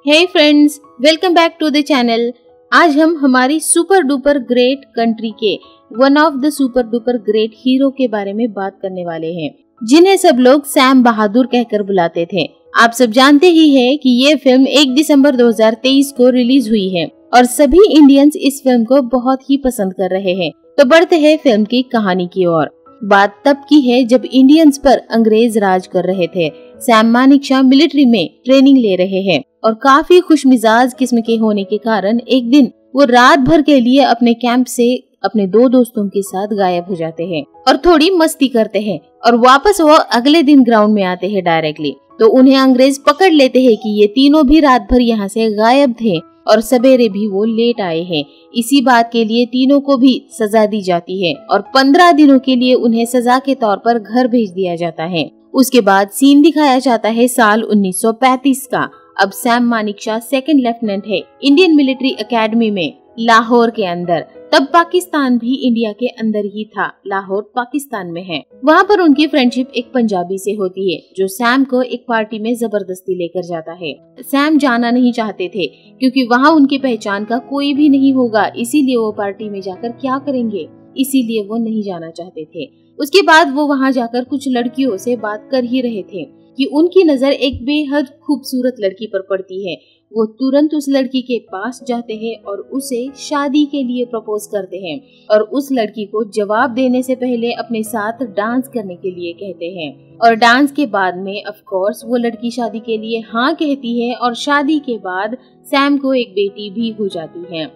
Hey friends, welcome back to the channel. आज हम हमारी सुपर डुपर ग्रेट कंट्री के one of the super duper great hero के बारे में बात करने वाले हैं, जिन्हें सब लोग सैम बहादुर कहकर बुलाते थे। आप सब जानते ही हैं कि ये फिल्म 1 दिसंबर 2023 को रिलीज हुई है और सभी इंडियंस इस फिल्म को बहुत ही पसंद कर रहे हैं। तो बढ़ते हैं फिल्म की कहानी की ओर। बात तब की है जब इंडियंस पर अंग्रेज राज कर रहे थे। सैम मानेकशॉ मिलिट्री में ट्रेनिंग ले रहे हैं और काफी खुशमिजाज किस्म के होने के कारण एक दिन वो रात भर के लिए अपने कैंप से अपने 2 दोस्तों के साथ गायब हो जाते हैं और थोड़ी मस्ती करते हैं और वापस वो अगले दिन ग्राउंड में आते हैं डायरेक्टली। तो उन्हें अंग्रेज पकड़ लेते हैं कि ये तीनों भी रात भर यहाँ से गायब थे और सवेरे भी वो लेट आए हैं। इसी बात के लिए तीनों को भी सजा दी जाती है और 15 दिनों के लिए उन्हें सजा के तौर पर घर भेज दिया जाता है। उसके बाद सीन दिखाया जाता है साल 1935 का। अब सैम मानेकशॉ सेकंड लेफ्टिनेंट है इंडियन मिलिट्री एकेडमी में लाहौर के अंदर। तब पाकिस्तान भी इंडिया के अंदर ही था, लाहौर पाकिस्तान में है। वहाँ पर उनकी फ्रेंडशिप एक पंजाबी से होती है जो सैम को एक पार्टी में जबरदस्ती लेकर जाता है। सैम जाना नहीं चाहते थे क्योंकि वहाँ उनकी पहचान का कोई भी नहीं होगा, इसीलिए वो पार्टी में जाकर क्या करेंगे, इसीलिए वो नहीं जाना चाहते थे। उसके बाद वो वहाँ जाकर कुछ लड़कियों से बात कर ही रहे थे कि उनकी नजर एक बेहद खूबसूरत लड़की पर पड़ती है। वो तुरंत उस लड़की के पास जाते हैं और उसे शादी के लिए प्रपोज करते हैं और उस लड़की को जवाब देने से पहले अपने साथ डांस करने के लिए कहते हैं। और डांस के बाद में ऑफ कोर्स वो लड़की शादी के लिए हाँ कहती है और शादी के बाद सैम को एक बेटी भी हो जाती है।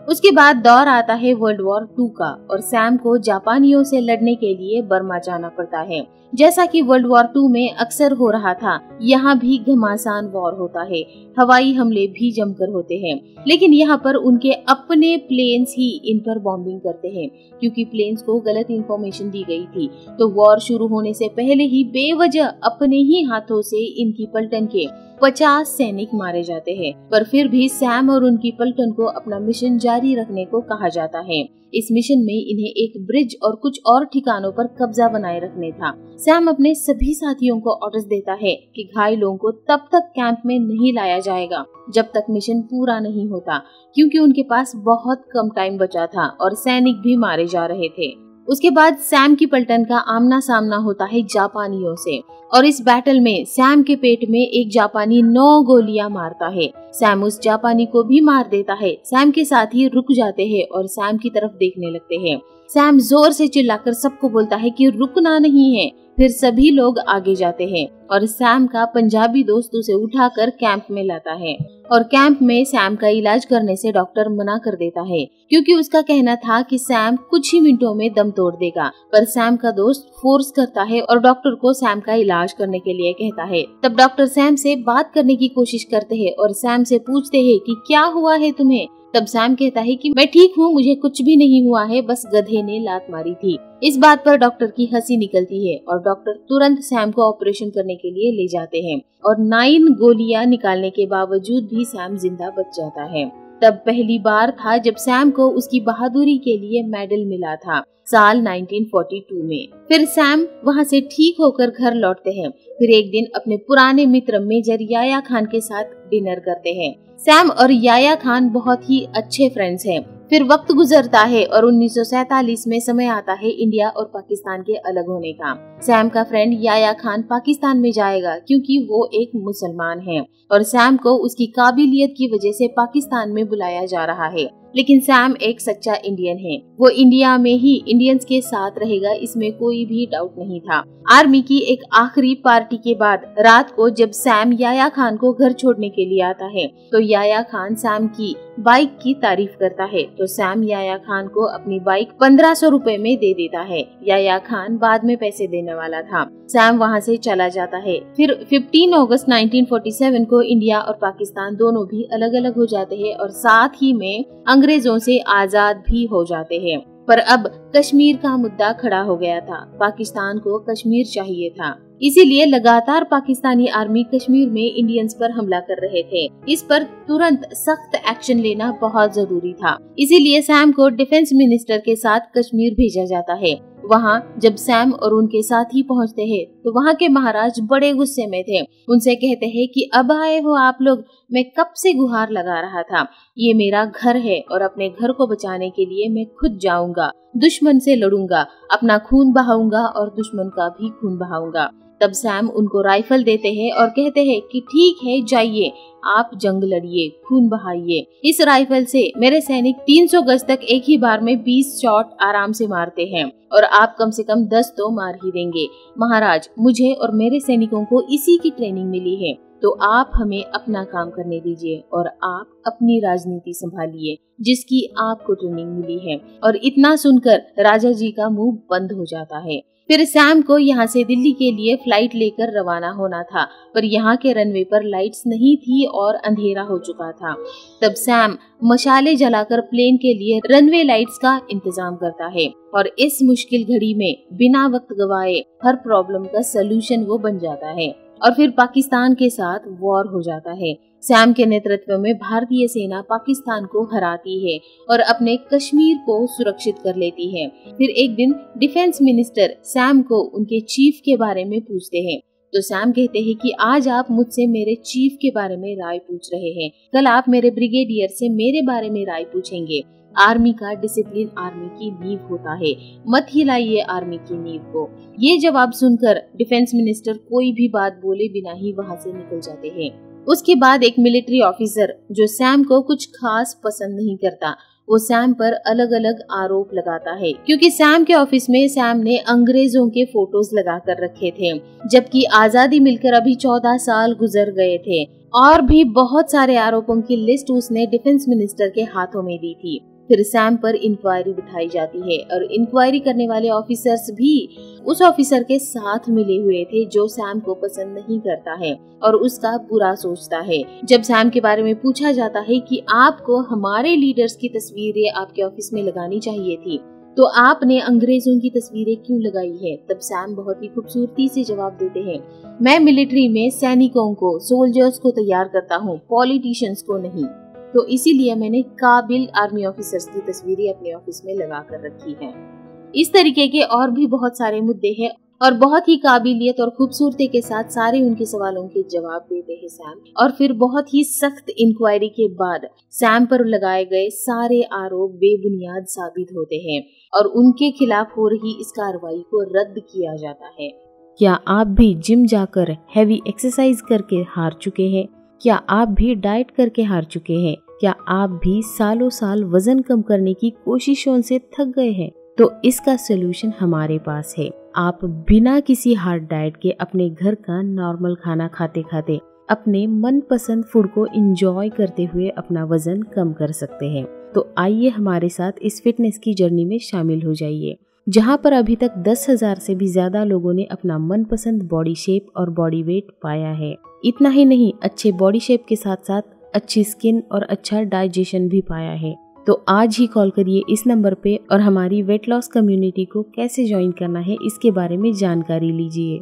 उसके बाद दौर आता है वर्ल्ड वॉर 2 का और सैम को जापानियों से लड़ने के लिए बर्मा जाना पड़ता है। जैसा कि वर्ल्ड वॉर 2 में अक्सर हो रहा था, यहाँ भी घमासान वॉर होता है, हवाई हमले भी जमकर होते हैं। लेकिन यहाँ पर उनके अपने प्लेन्स ही इन पर बॉम्बिंग करते हैं क्योंकि प्लेन्स को गलत इंफॉर्मेशन दी गई थी। तो वॉर शुरू होने से पहले ही बेवजह अपने ही हाथों से इनकी पलटन के 50 सैनिक मारे जाते हैं। पर फिर भी सैम और उनकी पलटन को अपना मिशन जारी रखने को कहा जाता है। इस मिशन में इन्हें एक ब्रिज और कुछ और ठिकानों पर कब्जा बनाए रखने था। सैम अपने सभी साथियों को ऑर्डर्स देता है कि घायलों को तब तक कैंप में नहीं लाया जाएगा जब तक मिशन पूरा नहीं होता, क्योंकि उनके पास बहुत कम टाइम बचा था और सैनिक भी मारे जा रहे थे। उसके बाद सैम की पलटन का आमना सामना होता है जापानियों से और इस बैटल में सैम के पेट में एक जापानी 9 गोलियां मारता है। सैम उस जापानी को भी मार देता है। सैम के साथी रुक जाते हैं और सैम की तरफ देखने लगते हैं। सैम जोर से चिल्लाकर सबको बोलता है कि रुकना नहीं है। फिर सभी लोग आगे जाते हैं और सैम का पंजाबी दोस्त उसे उठाकर कैंप में लाता है और कैंप में सैम का इलाज करने से डॉक्टर मना कर देता है क्योंकि उसका कहना था कि सैम कुछ ही मिनटों में दम तोड़ देगा। पर सैम का दोस्त फोर्स करता है और डॉक्टर को सैम का इलाज करने के लिए कहता है। तब डॉक्टर सैम से बात करने की कोशिश करते हैं और सैम से पूछते हैं कि क्या हुआ है तुम्हें। तब सैम कहता है कि मैं ठीक हूँ, मुझे कुछ भी नहीं हुआ है, बस गधे ने लात मारी थी। इस बात पर डॉक्टर की हंसी निकलती है और डॉक्टर तुरंत सैम को ऑपरेशन करने के लिए ले जाते हैं और 9 गोलियां निकालने के बावजूद भी सैम जिंदा बच जाता है। तब पहली बार था जब सैम को उसकी बहादुरी के लिए मेडल मिला था, साल 1942 में। फिर सैम वहाँ से ठीक होकर घर लौटते हैं। फिर एक दिन अपने पुराने मित्र मेजर याया खान के साथ डिनर करते हैं। सैम और याया खान बहुत ही अच्छे फ्रेंड्स हैं। फिर वक्त गुजरता है और 1947 में समय आता है इंडिया और पाकिस्तान के अलग होने का। सैम का फ्रेंड याया खान पाकिस्तान में जाएगा क्योंकि वो एक मुसलमान है और सैम को उसकी काबिलियत की वजह से पाकिस्तान में बुलाया जा रहा है। लेकिन सैम एक सच्चा इंडियन है, वो इंडिया में ही इंडियंस के साथ रहेगा, इसमें कोई भी डाउट नहीं था। आर्मी की एक आखिरी पार्टी के बाद रात को जब सैम याया खान को घर छोड़ने के लिए आता है तो याया खान सैम की बाइक की तारीफ करता है। तो सैम याया खान को अपनी बाइक 1500 रुपए में दे देता है। याया खान बाद में पैसे देने वाला था। सैम वहाँ से चला जाता है। फिर 15 अगस्त 1947 को इंडिया और पाकिस्तान दोनों भी अलग अलग हो जाते हैं और साथ ही में अंग्रेजों से आजाद भी हो जाते हैं। पर अब कश्मीर का मुद्दा खड़ा हो गया था। पाकिस्तान को कश्मीर चाहिए था, इसीलिए लगातार पाकिस्तानी आर्मी कश्मीर में इंडियंस पर हमला कर रहे थे। इस पर तुरंत सख्त एक्शन लेना बहुत जरूरी था, इसीलिए सैम को डिफेंस मिनिस्टर के साथ कश्मीर भेजा जाता है। वहाँ जब सैम और उनके साथी पहुँचते हैं तो वहाँ के महाराज बड़े गुस्से में थे। उनसे कहते हैं कि अब आए हो आप लोग, मैं कब से गुहार लगा रहा था, ये मेरा घर है और अपने घर को बचाने के लिए मैं खुद जाऊंगा, दुश्मन से लड़ूंगा, अपना खून बहाऊंगा और दुश्मन का भी खून बहाऊंगा। तब सैम उनको राइफल देते हैं और कहते हैं कि ठीक है, जाइए, आप जंग लड़िए, खून बहाइए। इस राइफल से मेरे सैनिक 300 गज तक एक ही बार में 20 शॉट आराम से मारते हैं और आप कम से कम 10 तो मार ही देंगे। महाराज, मुझे और मेरे सैनिकों को इसी की ट्रेनिंग मिली है, तो आप हमें अपना काम करने दीजिए और आप अपनी राजनीति संभालिए जिसकी आपको ट्रेनिंग मिली है। और इतना सुनकर राजा जी का मुंह बंद हो जाता है। फिर सैम को यहाँ से दिल्ली के लिए फ्लाइट लेकर रवाना होना था, पर यहाँ के रनवे पर लाइट्स नहीं थी और अंधेरा हो चुका था। तब सैम मशाले जलाकर प्लेन के लिए रनवे लाइट्स का इंतजाम करता है और इस मुश्किल घड़ी में बिना वक्त गवाए हर प्रॉब्लम का सलूशन वो बन जाता है। और फिर पाकिस्तान के साथ वॉर हो जाता है। सैम के नेतृत्व में भारतीय सेना पाकिस्तान को हराती है और अपने कश्मीर को सुरक्षित कर लेती है। फिर एक दिन डिफेंस मिनिस्टर सैम को उनके चीफ के बारे में पूछते हैं, तो सैम कहते हैं कि आज आप मुझसे मेरे चीफ के बारे में राय पूछ रहे हैं, कल आप मेरे ब्रिगेडियर से मेरे बारे में राय पूछेंगे। आर्मी का डिसिप्लिन आर्मी की नींव होता है, मत हिलाइए आर्मी की नींव को। ये जवाब सुनकर डिफेंस मिनिस्टर कोई भी बात बोले बिना ही वहाँ से निकल जाते हैं। उसके बाद एक मिलिट्री ऑफिसर जो सैम को कुछ खास पसंद नहीं करता, वो सैम पर अलग अलग आरोप लगाता है, क्योंकि सैम के ऑफिस में सैम ने अंग्रेजों के फोटोज लगा कर रखे थे, जबकि आजादी मिलकर अभी 14 साल गुजर गए थे। और भी बहुत सारे आरोपों की लिस्ट उसने डिफेंस मिनिस्टर के हाथों में दी थी। फिर सैम पर इंक्वायरी बिठाई जाती है और इंक्वायरी करने वाले ऑफिसर्स भी उस ऑफिसर के साथ मिले हुए थे जो सैम को पसंद नहीं करता है और उसका बुरा सोचता है। जब सैम के बारे में पूछा जाता है कि आपको हमारे लीडर्स की तस्वीरें आपके ऑफिस में लगानी चाहिए थी, तो आपने अंग्रेजों की तस्वीरें क्यों लगाई है? तब सैम बहुत ही खूबसूरती से जवाब देते हैं, मैं मिलिट्री में सैनिकों को, सोल्जर्स को तैयार करता हूँ, पॉलिटिशियंस को नहीं। तो इसीलिए मैंने काबिल आर्मी ऑफिसर्स की तस्वीरें अपने ऑफिस में लगा कर रखी हैं। इस तरीके के और भी बहुत सारे मुद्दे हैं और बहुत ही काबिलियत और खूबसूरती के साथ सारे उनके सवालों के जवाब देते हैं सैम। और फिर बहुत ही सख्त इंक्वायरी के बाद सैम पर लगाए गए सारे आरोप बेबुनियाद साबित होते हैं और उनके खिलाफ हो रही इस कार्रवाई को रद्द किया जाता है। क्या आप भी जिम जाकर हैवी एक्सरसाइज करके हार चुके हैं? क्या आप भी डाइट करके हार चुके हैं? क्या आप भी सालों साल वजन कम करने की कोशिशों से थक गए हैं? तो इसका सलूशन हमारे पास है। आप बिना किसी हार्ड डाइट के अपने घर का नॉर्मल खाना खाते खाते अपने मनपसंद फूड को एंजॉय करते हुए अपना वजन कम कर सकते हैं। तो आइए हमारे साथ इस फिटनेस की जर्नी में शामिल हो जाइए, जहां पर अभी तक 10,000 से भी ज्यादा लोगों ने अपना मनपसंद बॉडी शेप और बॉडी वेट पाया है। इतना ही नहीं, अच्छे बॉडी शेप के साथ साथ अच्छी स्किन और अच्छा डाइजेशन भी पाया है। तो आज ही कॉल करिए इस नंबर पे और हमारी वेट लॉस कम्युनिटी को कैसे ज्वाइन करना है इसके बारे में जानकारी लीजिए।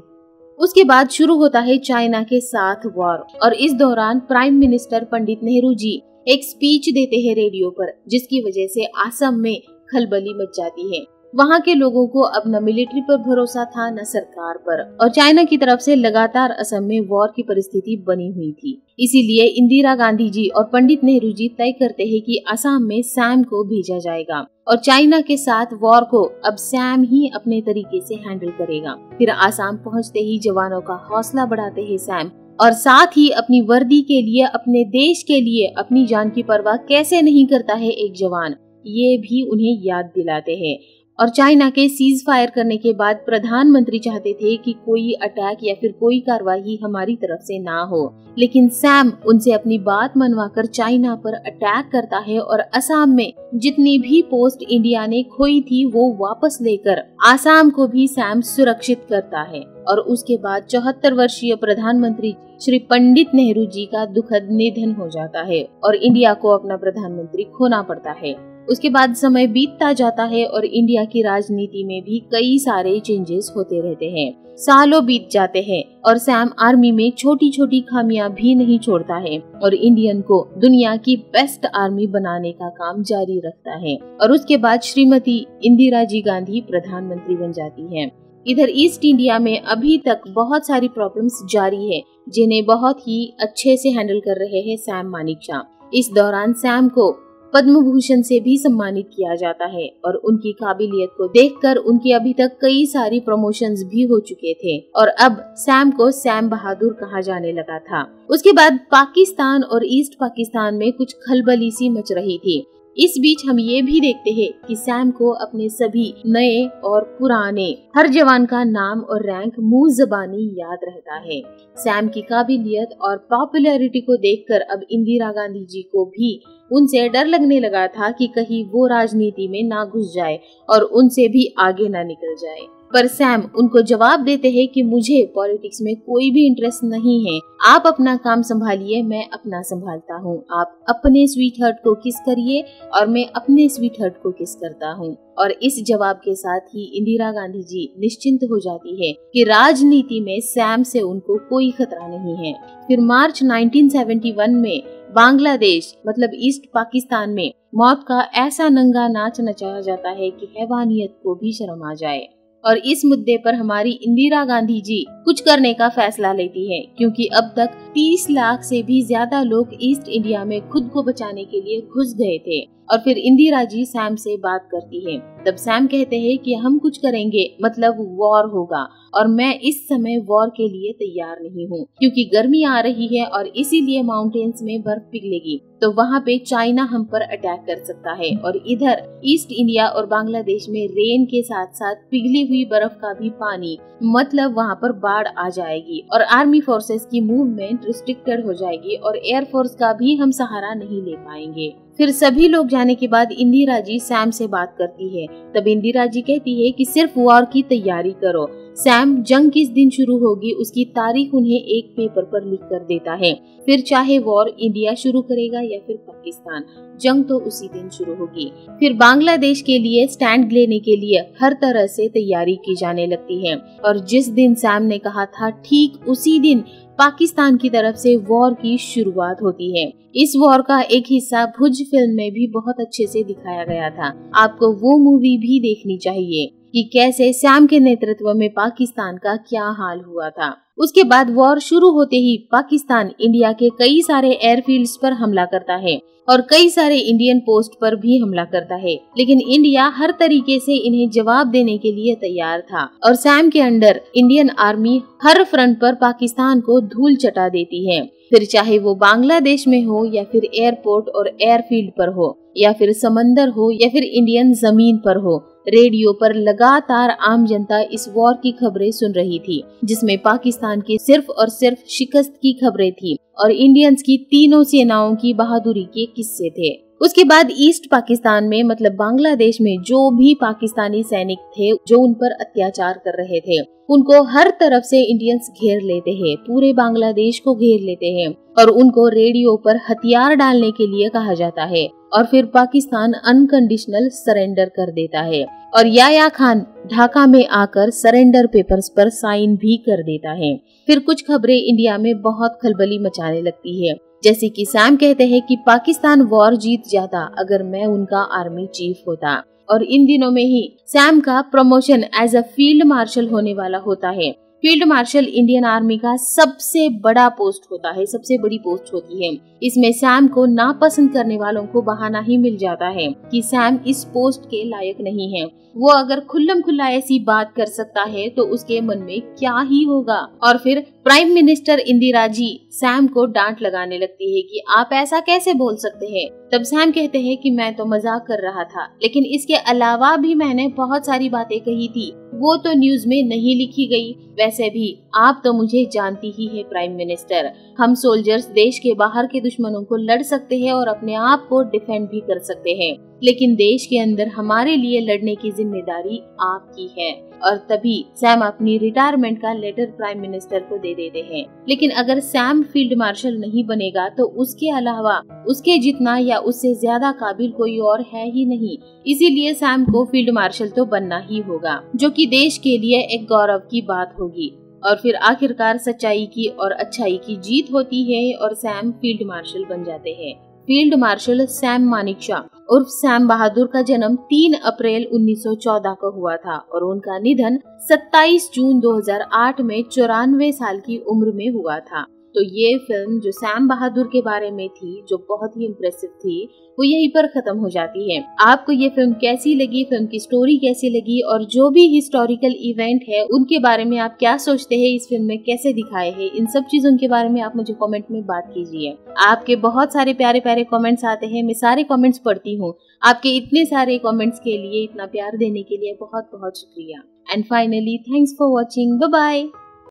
उसके बाद शुरू होता है चाइना के साथ वॉर और इस दौरान प्राइम मिनिस्टर पंडित नेहरू जी एक स्पीच देते हैं रेडियो पर, जिसकी वजह से असम में खलबली मच जाती है। वहाँ के लोगों को अब न मिलिट्री पर भरोसा था न सरकार पर, और चाइना की तरफ से लगातार असम में वॉर की परिस्थिति बनी हुई थी। इसीलिए इंदिरा गांधी जी और पंडित नेहरू जी तय करते हैं कि असम में सैम को भेजा जाएगा और चाइना के साथ वॉर को अब सैम ही अपने तरीके से हैंडल करेगा। फिर असम पहुँचते ही जवानों का हौसला बढ़ाते हैं सैम, और साथ ही अपनी वर्दी के लिए, अपने देश के लिए अपनी जान की परवाह कैसे नहीं करता है एक जवान, ये भी उन्हें याद दिलाते हैं। और चाइना के सीज फायर करने के बाद प्रधानमंत्री चाहते थे कि कोई अटैक या फिर कोई कार्रवाई हमारी तरफ से ना हो, लेकिन सैम उनसे अपनी बात मनवाकर चाइना पर अटैक करता है और असम में जितनी भी पोस्ट इंडिया ने खोई थी वो वापस लेकर असम को भी सैम सुरक्षित करता है। और उसके बाद 74 वर्षीय प्रधानमंत्री श्री पंडित नेहरू जी का दुखद निधन हो जाता है और इंडिया को अपना प्रधानमंत्री खोना पड़ता है। उसके बाद समय बीतता जाता है और इंडिया की राजनीति में भी कई सारे चेंजेस होते रहते हैं। सालों बीत जाते हैं और सैम आर्मी में छोटी छोटी खामियां भी नहीं छोड़ता है और इंडियन को दुनिया की बेस्ट आर्मी बनाने का काम जारी रखता है। और उसके बाद श्रीमती इंदिरा जी गांधी प्रधानमंत्री बन जाती हैं। इधर ईस्ट इंडिया में अभी तक बहुत सारी प्रॉब्लम्स जारी है, जिन्हें बहुत ही अच्छे से हैंडल कर रहे हैं सैम मानेकशॉ। इस दौरान सैम को पद्म भूषण से भी सम्मानित किया जाता है और उनकी काबिलियत को देखकर उनके अभी तक कई सारी प्रमोशंस भी हो चुके थे और अब सैम को सैम बहादुर कहा जाने लगा था। उसके बाद पाकिस्तान और ईस्ट पाकिस्तान में कुछ खलबली सी मच रही थी। इस बीच हम ये भी देखते हैं कि सैम को अपने सभी नए और पुराने हर जवान का नाम और रैंक मुंह ज़बानी याद रहता है। सैम की काबिलियत और पॉपुलैरिटी को देखकर अब इंदिरा गांधी जी को भी उनसे डर लगने लगा था कि कहीं वो राजनीति में ना घुस जाए और उनसे भी आगे ना निकल जाए। पर सैम उनको जवाब देते हैं कि मुझे पॉलिटिक्स में कोई भी इंटरेस्ट नहीं है, आप अपना काम संभालिए, मैं अपना संभालता हूँ। आप अपने स्वीट हार्ट को किस करिए और मैं अपने स्वीट हार्ट को किस करता हूँ। और इस जवाब के साथ ही इंदिरा गांधी जी निश्चिंत हो जाती है कि राजनीति में सैम से उनको कोई खतरा नहीं है। फिर मार्च 1971 में बांग्लादेश मतलब ईस्ट पाकिस्तान में मौत का ऐसा नंगा नाच नचाया जाता है कि हैवानियत को भी शर्म आ जाए। और इस मुद्दे पर हमारी इंदिरा गांधी जी कुछ करने का फैसला लेती है, क्योंकि अब तक 30 लाख से भी ज्यादा लोग ईस्ट इंडिया में खुद को बचाने के लिए घुस गए थे। और फिर इंदिरा जी सैम से बात करती है। तब सैम कहते हैं कि हम कुछ करेंगे मतलब वॉर होगा और मैं इस समय वॉर के लिए तैयार नहीं हूँ, क्योंकि गर्मी आ रही है और इसीलिए माउंटेन्स में बर्फ पिघलेगी तो वहाँ पे चाइना हम पर अटैक कर सकता है और इधर ईस्ट इंडिया और बांग्लादेश में रेन के साथ साथ पिघली हुई बर्फ का भी पानी, मतलब वहाँ पर बाढ़ आ जाएगी और आर्मी फोर्सेस की मूवमेंट रिस्ट्रिक्टेड हो जाएगी और एयरफोर्स का भी हम सहारा नहीं ले पाएंगे। फिर सभी लोग जाने के बाद इंदिरा जी सैम से बात करती है। तब इंदिरा जी कहती है कि सिर्फ वॉर की तैयारी करो। सैम जंग किस दिन शुरू होगी उसकी तारीख उन्हें एक पेपर पर लिख कर देता है। फिर चाहे वॉर इंडिया शुरू करेगा या फिर पाकिस्तान, जंग तो उसी दिन शुरू होगी। फिर बांग्लादेश के लिए स्टैंड लेने के लिए हर तरह से तैयारी की जाने लगती है और जिस दिन सैम ने कहा था ठीक उसी दिन पाकिस्तान की तरफ से वॉर की शुरुआत होती है। इस वॉर का एक हिस्सा भुज फिल्म में भी बहुत अच्छे से दिखाया गया था। आपको वो मूवी भी देखनी चाहिए कि कैसे सैम के नेतृत्व में पाकिस्तान का क्या हाल हुआ था। उसके बाद वॉर शुरू होते ही पाकिस्तान इंडिया के कई सारे एयरफील्ड्स पर हमला करता है और कई सारे इंडियन पोस्ट पर भी हमला करता है, लेकिन इंडिया हर तरीके से इन्हें जवाब देने के लिए तैयार था और सैम के अंडर इंडियन आर्मी हर फ्रंट पर पाकिस्तान को धूल चटा देती है। फिर चाहे वो बांग्लादेश में हो या फिर एयरपोर्ट और एयरफील्ड पर हो या फिर समंदर हो या फिर इंडियन जमीन पर हो, रेडियो पर लगातार आम जनता इस वॉर की खबरें सुन रही थी, जिसमें पाकिस्तान की सिर्फ और सिर्फ शिकस्त की खबरें थी और इंडियंस की तीनों सेनाओं की बहादुरी के किस्से थे। उसके बाद ईस्ट पाकिस्तान में मतलब बांग्लादेश में जो भी पाकिस्तानी सैनिक थे जो उन पर अत्याचार कर रहे थे, उनको हर तरफ से इंडियंस घेर लेते हैं, पूरे बांग्लादेश को घेर लेते हैं और उनको रेडियो पर हथियार डालने के लिए कहा जाता है और फिर पाकिस्तान अनकंडीशनल सरेंडर कर देता है और याया खान ढाका में आकर सरेंडर पेपर्स पर साइन भी कर देता है। फिर कुछ खबरें इंडिया में बहुत खलबली मचाने लगती है, जैसे कि सैम कहते हैं कि पाकिस्तान वॉर जीत जाता अगर मैं उनका आर्मी चीफ होता। और इन दिनों में ही सैम का promotion as a field marshal होने वाला होता है। फील्ड मार्शल इंडियन आर्मी का सबसे बड़ा पोस्ट होता है, सबसे बड़ी पोस्ट होती है। इसमें सैम को नापसंद करने वालों को बहाना ही मिल जाता है कि सैम इस पोस्ट के लायक नहीं है। वो अगर खुल्लम खुल्ला ऐसी बात कर सकता है तो उसके मन में क्या ही होगा। और फिर prime minister Indira ji Sam को डांट लगाने लगती है कि आप ऐसा कैसे बोल सकते हैं। तब सैम कहते हैं कि मैं तो मजाक कर रहा था, लेकिन इसके अलावा भी मैंने बहुत सारी बातें कही थी, वो तो न्यूज में नहीं लिखी गई। वैसे भी आप तो मुझे जानती ही है प्राइम मिनिस्टर, हम सोल्जर्स देश के बाहर के दुश्मनों को लड़ सकते हैं और अपने आप को डिफेंड भी कर सकते हैं, लेकिन देश के अंदर हमारे लिए लड़ने की जिम्मेदारी आपकी है। और तभी सैम अपनी रिटायरमेंट का लेटर प्राइम मिनिस्टर को दे दे देते हैं। लेकिन अगर सैम फील्ड मार्शल नहीं बनेगा तो उसके अलावा उसके जितना या उससे ज्यादा काबिल कोई और है ही नहीं। इसीलिए सैम को फील्ड मार्शल तो बनना ही होगा, जो कि देश के लिए एक गौरव की बात होगी। और फिर आखिरकार सच्चाई की और अच्छाई की जीत होती है और सैम फील्ड मार्शल बन जाते हैं। फील्ड मार्शल सैम मानेकशॉ उर्फ सैम बहादुर का जन्म 3 अप्रैल 1914 को हुआ था और उनका निधन 27 जून 2008 में 94 साल की उम्र में हुआ था। तो ये फिल्म जो सैम बहादुर के बारे में थी, जो बहुत ही इम्प्रेसिव थी, वो यहीं पर खत्म हो जाती है। आपको ये फिल्म कैसी लगी, फिल्म की स्टोरी कैसी लगी और जो भी हिस्टोरिकल इवेंट है उनके बारे में आप क्या सोचते हैं, इस फिल्म में कैसे दिखाए हैं, इन सब चीजों के बारे में आप मुझे कमेंट में बात कीजिए। आपके बहुत सारे प्यारे प्यारे कमेंट्स आते हैं, मैं सारे कमेंट्स पढ़ती हूँ। आपके इतने सारे कमेंट्स के लिए, इतना प्यार देने के लिए बहुत बहुत शुक्रिया। And finally thanks for watching. Bye bye.